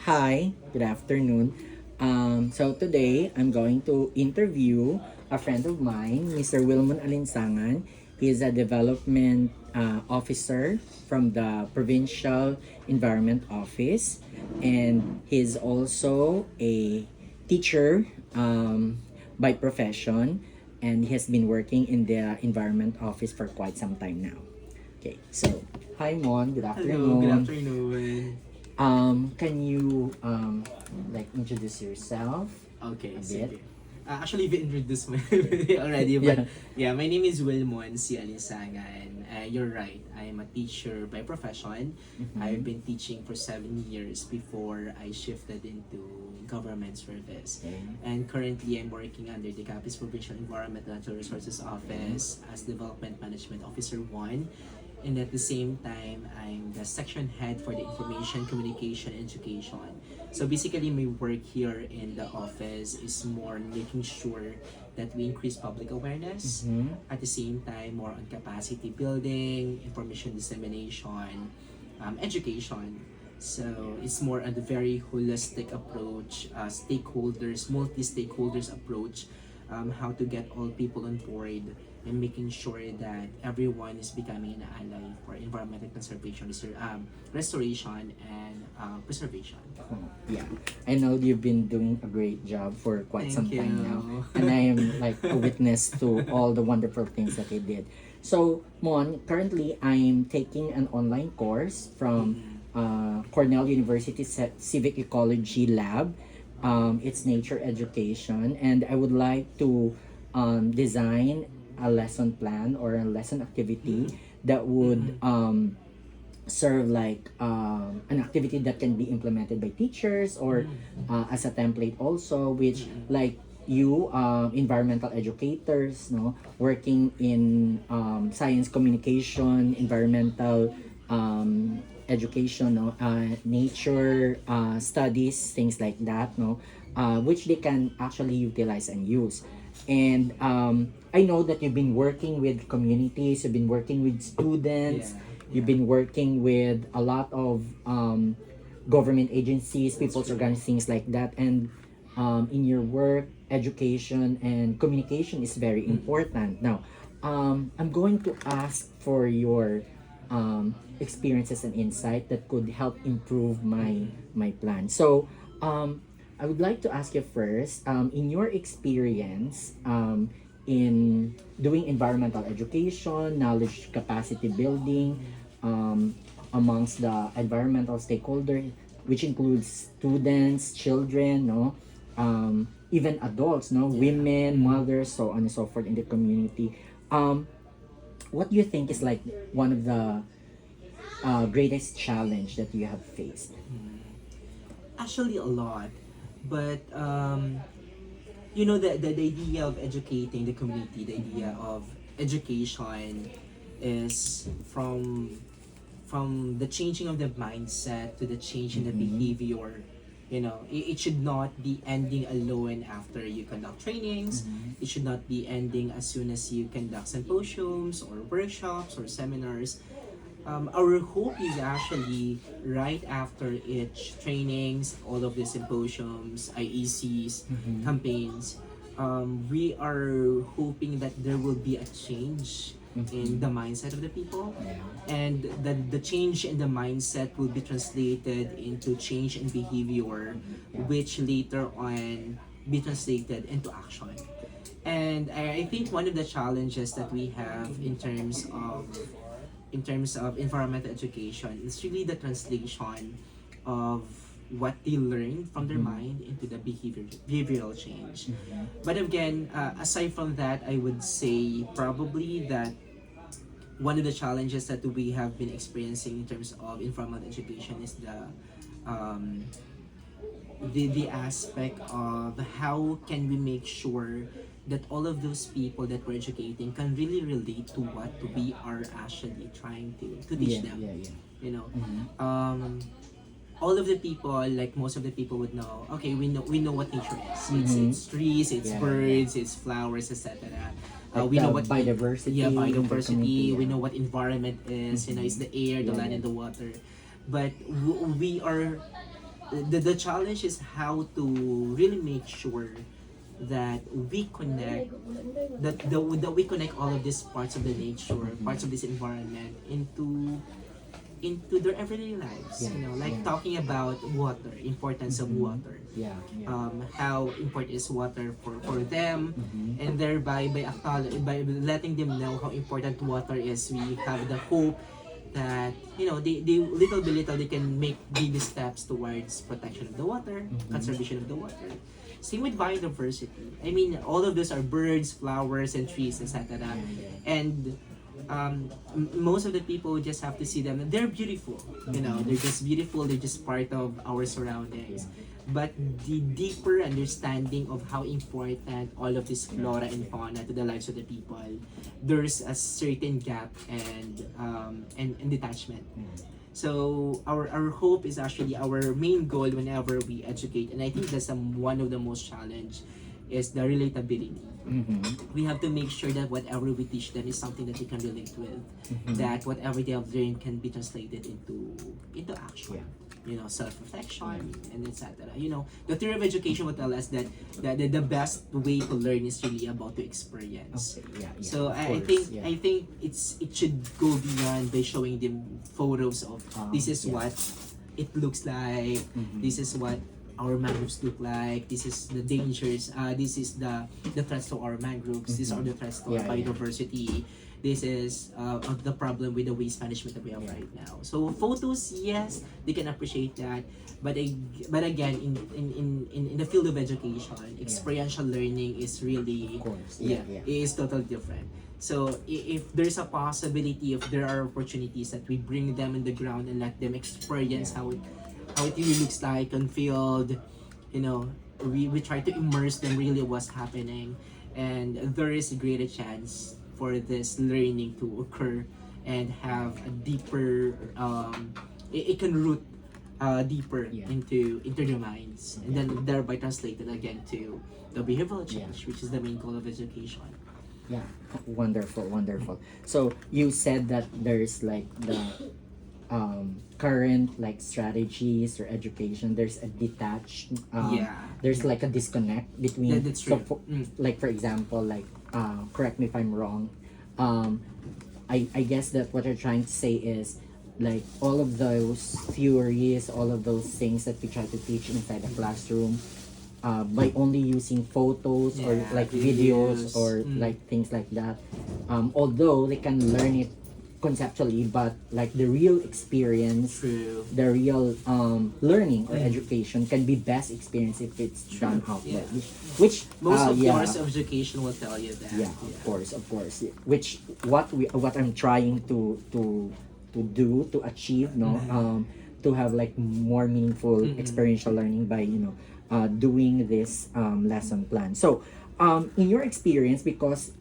Hi, good afternoon. So today I'm going to interview a friend of mine, Mr. Wilmon Alinsangan. He is a development officer from the Provincial Environment Office, and he's also a teacher by profession, and he has been working in the Environment Office for quite some time now. Okay, so hi Mon, good Hello, good afternoon. afternoon. Can you like introduce yourself Okay, a bit? sige. Actually, we introduced me already, but Yeah. yeah, my name is Wilmon, si Alinsangan. You're right, I am a teacher by profession. I've Mm-hmm. been teaching for 7 years before I shifted into government service. Okay. And currently, I'm working under the Capiz Provincial Environment and Natural Resources Office as Development Management Officer 1. And at the same time, I'm the section head for the Information, Communication, and Education. So basically, my work here in the office is more making sure that we increase public awareness. Mm-hmm. At the same time, more on capacity building, information dissemination, education. So it's more on the very holistic approach, stakeholders, multi-stakeholders approach, how to get all people on board and making sure that everyone is becoming an ally for environmental conservation, restoration, and preservation. Oh, yeah, I know you've been doing a great job for quite some Thank time now, you. and I am like a witness to all the wonderful things that you did. So, Mon, currently I'm taking an online course from Mhm. Cornell University Civic Ecology Lab. It's nature education, and I would like to design a lesson plan or a lesson activity that would Mhm. serve like an activity that can be implemented by teachers or as a template also, which like you environmental educators, no, working in science communication, environmental education, no, nature studies, things like that, no, which they can actually utilize and use. And I know that you've been working with communities, you've been working with Yeah, students, you've yeah. been working with a lot of government agencies, That's people's true. organizations, things like that. And in your work, education and communication is very Mhm. important. Now, I'm going to ask for your experiences and insight that could help improve Mhm. my plan. So, I would like to ask you first, in your experience, in doing environmental education, knowledge capacity building, Mhm. um, amongst the environmental stakeholder, which includes students, children, no, even adults, no, Yeah. women, Mhm. mothers, so on and so forth in the community. Um, what do you think is like one of the greatest challenge that you have faced? Mhm. Actually, a lot, but the idea of educating the community, the idea Mm-hmm. of education is from the changing of the mindset to the change in the Mm-hmm. behavior. It should not be ending alone after you conduct trainings. Mm-hmm. It should not be ending as soon as you conduct symposiums or workshops or seminars. Our hope is actually right after each trainings, all of the symposiums, IECs, Mm-hmm. campaigns, we are hoping that there will be a change in Mm-hmm. the mindset of the people, Yeah. and the change in the mindset will be translated into change in behavior, Yeah. which later on be translated into action. And I think one of the challenges that we have in terms of environmental education is really the translation of what they learn from their Mm-hmm. mind into the behavioral change. Mm-hmm. But again, aside from that, I would say probably that one of the challenges that we have been experiencing in terms of informal education is um, the aspect of how can we make sure that all of those people that we're educating can really relate to what we are actually trying to teach Yeah, them. yeah, yeah. You know, Mm-hmm. um, all of the people, like most of the people would know. Okay, we know what nature is. It's Mm-hmm. it's trees, it's Yeah, yeah. birds, it's flowers, etc. Like We know the what yeah, biodiversity in the community, biodiversity. We yeah. know what environment is. Mm-hmm. It's the air, the Yeah, land, yeah. and the water. But we are the challenge is how to really make sure that we connect that we connect all of these parts of the nature, parts of this environment into their everyday lives. Yeah, You know, like yeah. talking about water, importance of water. Yeah, yeah. How important is water for them, Mhm. and thereby by letting them know how important water is, we have the hope that they little by little they can make baby steps towards protection of the water, conservation of the water. Same with biodiversity. I mean, all of those are birds, flowers, and trees, etc. And most of the people just have to see them. They're beautiful. You know, they're just beautiful. They're just part of our surroundings. But the deeper understanding of how important all of this flora and fauna to the lives of the people, there's a certain gap and detachment. So our hope is actually our main goal whenever we educate, and I think that's one of the most challenge is the relatability. We have to make sure that whatever we teach them is something that they can relate with, that whatever they have learned can be translated into action. You know, self-reflection and etc. You know, the theory of education will tell us that the best way to learn is really about to experience. Okay, So of I course, think yeah. I think it should go beyond by showing them photos of this is Yeah. what it looks like, this is what our mangroves look like, this is the dangers, this is the threats to our mangroves, these are the threats to our biodiversity, this is the problem with the waste management that we have right now. So photos, yes, they can appreciate that, but again, in the field of education, experiential learning is really, Of course, it is totally different. So if there's a possibility, if there are opportunities that we bring them in the ground and let them experience how it really looks like on field, you know, we try to immerse them really what's happening, and there is a greater chance for this learning to occur and have a deeper it can root deeper into their minds, and then thereby translated again to the behavioral change, which is the main goal of education. Yeah, wonderful. So you said that there's like the current like strategies or education. There's a detached. There's like a disconnect between. That's so true. like for example, like correct me if I'm wrong. I guess that what you're trying to say is like all of those theories, all of those things that we try to teach inside the classroom. By only using photos or like videos or like things like that, although they can learn it conceptually, but like the real experience, the real learning or education can be best experienced if it's done out there. Which most of course of education will tell you that. Of course. Which what I'm trying to do to achieve, to have like more meaningful experiential learning by doing this lesson plan. So in your experience, because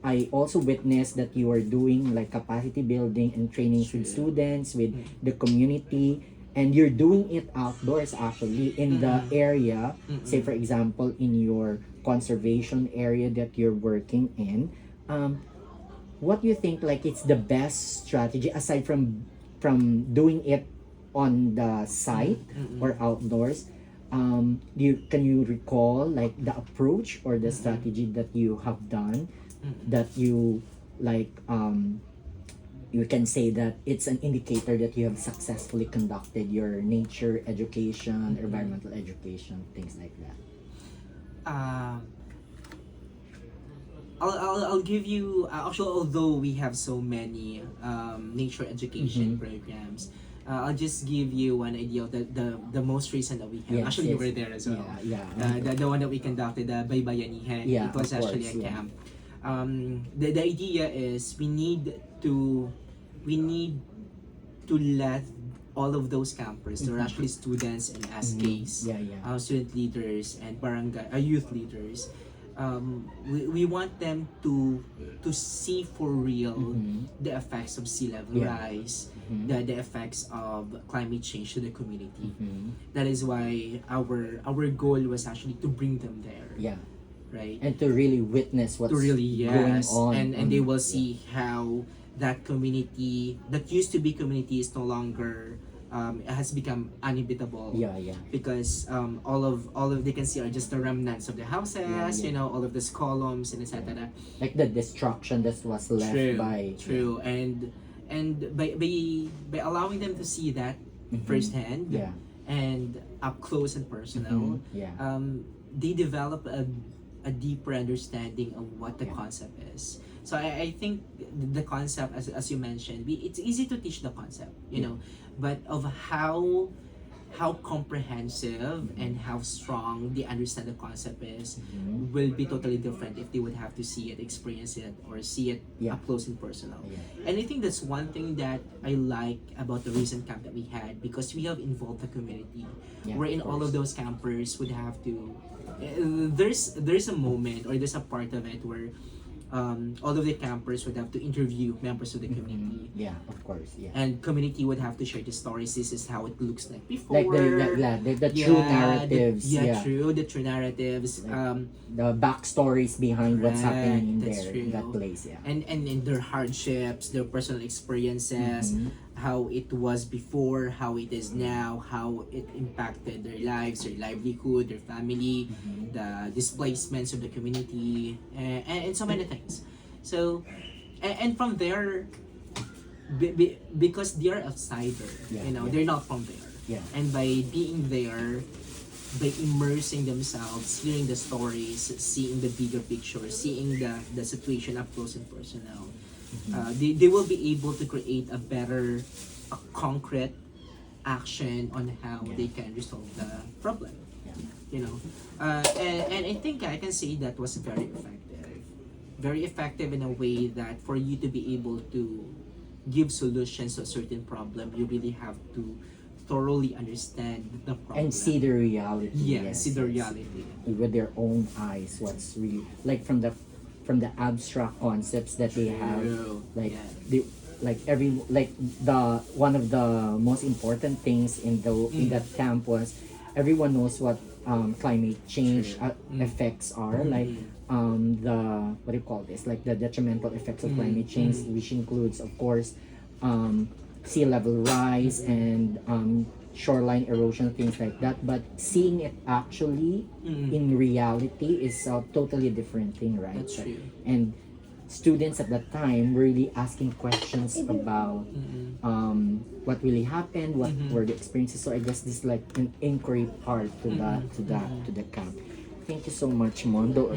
I also witnessed that you are doing like capacity building and training with students, with the community, and you're doing it outdoors actually in the area, say for example in your conservation area that you're working in. What do you think like it's the best strategy aside from doing it on the site or outdoors? Can you recall like the approach or the strategy that you have done that you like you can say that it's an indicator that you have successfully conducted your nature education, environmental education, things like that? I'll give you actually, although we have so many nature education programs, I'll just give you one idea of the most recent that we have. Actually, you were there as well. The one that we conducted, by Bayanihan. It was actually a camp. The idea is we need to let all of those campers, they're actually students and SKs, student leaders and barangay youth leaders. We want them to see for real the effects of sea level rise, the effects of climate change to the community. That is why our goal was actually to bring them there. Right? And to really witness what's going on. And they will see how that community that used to be community is no longer has become unhabitable. Yeah, yeah. Because all of they can see are just the remnants of the houses, Yeah, yeah. all of these columns and etc. Like the destruction that was left True, by. true, and by allowing them to see that Mhm. firsthand Yeah. and up close and personal, Mhm. Yeah. they develop a deeper understanding of what the Yeah. concept is. So I think the concept, as you mentioned, it's easy to teach the concept, Yeah. but of how comprehensive and how strong they understand the concept is Mhm. will be totally different if they would have to see it, experience it, or see it Yeah. up close and personal. Yeah. And I think that's one thing that I like about the recent camp that we had, because we have involved the community, Yeah, wherein all course. of those campers would have to. There's a moment, or there's a part of it where all of the campers would have to interview members of the community. Yeah, of course. Yeah. And community would have to share the stories. This is how it looks like before. Like the true narratives. True. The true narratives. Like, the backstories behind what's happening in That's there, true. in that place. Yeah. And their hardships, their personal experiences, Mhm. how it was before, how it is now, how it impacted their lives, their livelihood, their family, Mhm. the displacements of the community, and so many things. So, and from there, because they are outsider, Yeah, yeah. they're not from there. Yeah. And by being there, by immersing themselves, hearing the stories, seeing the bigger picture, seeing the situation up close and personal, they will be able to create a concrete action on how Yeah. they can resolve the problem. Yeah. And I think I can say that was very effective in a way that for you to be able to give solutions to a certain problem, you really have to thoroughly understand the problem And see the reality. see the reality. With their own eyes. What's really like from the abstract concepts that they have. True. Like Yeah. the the one of the most important things in that camp was everyone knows what climate change True. effects are, like the what do you call this, like the detrimental effects of climate change, which includes of course sea level rise and shoreline erosion, things like that. But seeing it actually in reality is a totally different thing, right? That's true. And students at that time were really asking questions about what really happened, what were the experiences. So I guess this is like an inquiry part to the camp. Thank you so much, Mondo.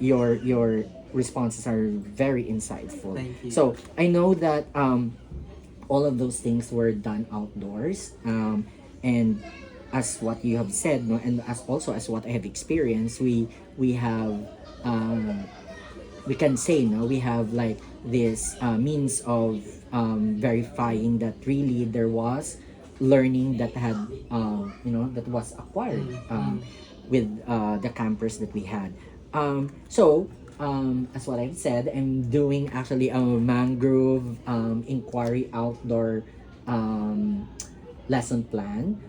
Your responses are very insightful. Thank you. So I know that all of those things were done outdoors, and as what you have said, no, and as also as what I have experienced, we have we can say, no, we have like this means of verifying that really there was learning that had that was acquired with the campers that we had. As what I've said, I'm doing actually a mangrove inquiry outdoor lesson plan.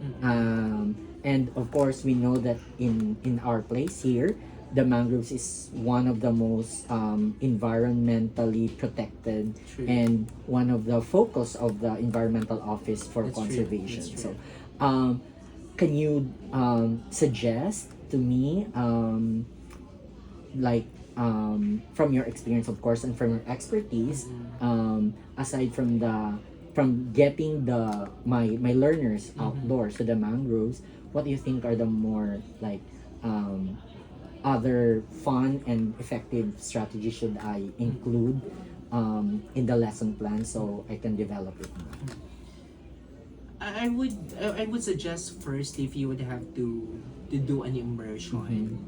And of course, we know that in our place here, the mangroves is one of the most environmentally protected True. and one of the focus of the environmental office for That's true. conservation. That's So, true. can you suggest to me, like from your experience, of course, and from your expertise, aside from getting my learners outdoors to the mangroves, what do you think are the more like other fun and effective strategies should I include in the lesson plan so I can develop it more? I would suggest first, if you would have to do an immersion,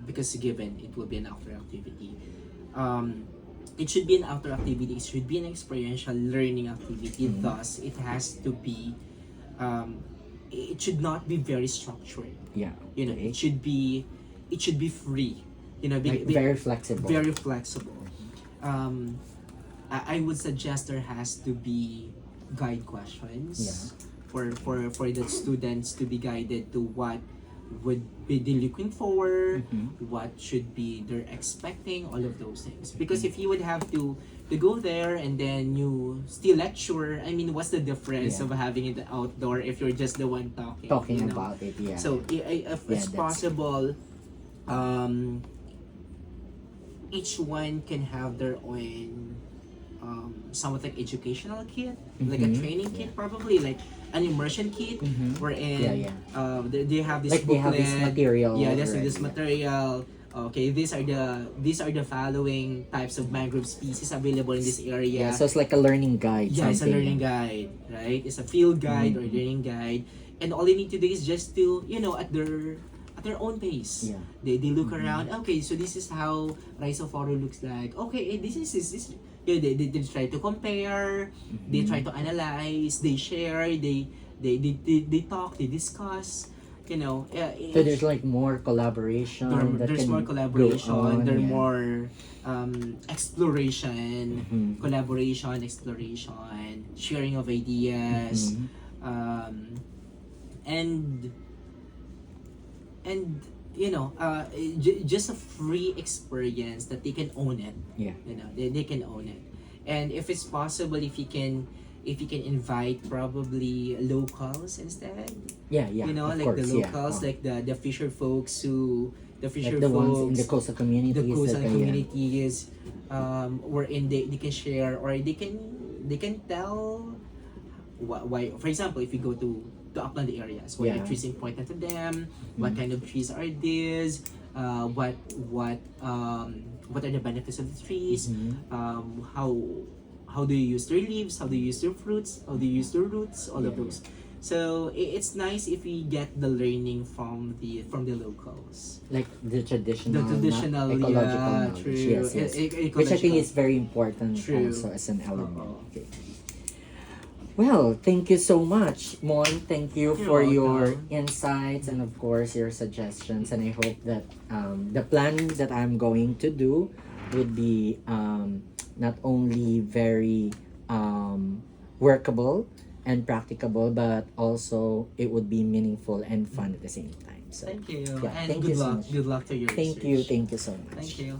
because given it will be an outdoor activity, it should be an outdoor activity. It should be an experiential learning activity. Thus, it has to be. It should not be very structured. Yeah. Okay. It should be free. Like very flexible. Very flexible. I would suggest there has to be guide questions for the students to be guided to would be they looking for, Mhm. what should be they're expecting, all of those things. Because if you would have to go there and then you still lecture, I mean, what's the difference Yeah. of having it outdoor if you're just the one talking? Talking you know? about it, yeah. So if Yeah, it's that's- possible, each one can have their own somewhat like educational kit, like a Mhm. training kit, probably like an immersion kit, Mhm. wherein Yeah, yeah. they have this Like they have this booklet. material Yeah, this already, this yeah. material. Okay, these are the following types of mangrove species available in this area. Yeah, so it's like a learning guide. Yeah, it's a something. learning guide, right? It's a field guide or Mhm. learning guide, and all they need to do is just to, at their own pace. Yeah. They look Mhm. around. Okay, so this is how rhizophoru looks like. Okay, this is this. Yeah, they try to compare. They try to analyze. They share. They talk. They discuss. So there's like more collaboration. that There's can more go collaboration. on, There's yeah. more exploration, Mhm. collaboration, exploration, sharing of ideas, Mhm. um, and and just a free experience that they can own it. Yeah. They can own it. And if it's possible, if you can invite probably locals instead, Yeah, yeah. like of course, the locals, yeah. like the fisher folks who the fisher Like the ones in folks, the coastal communities. the coastal that, communities, wherein they can share, or they can tell why, for example, if you go to upland areas, why Yeah. are trees important to them, what kind of trees are these, what are the benefits of the trees, Mhm. how do you use their leaves, how do you use their fruits, how do you use their roots, all of Yeah, those. So it's nice if we get the learning from the locals. Like the traditional, The traditional, ecological yeah, knowledge. true. Yes, yes. Which I think is very important True. also as an element. Oo. Okay. Well, thank you so much, Mon. Thank you You're for your welcome. insights and of course your suggestions. And I hope that the plan that I'm going to do would be not only very workable and practicable, but also it would be meaningful and fun at the same time. So Thank you. yeah, And thank good you so luck. much. Good luck to your Thank research. you so much. Thank you.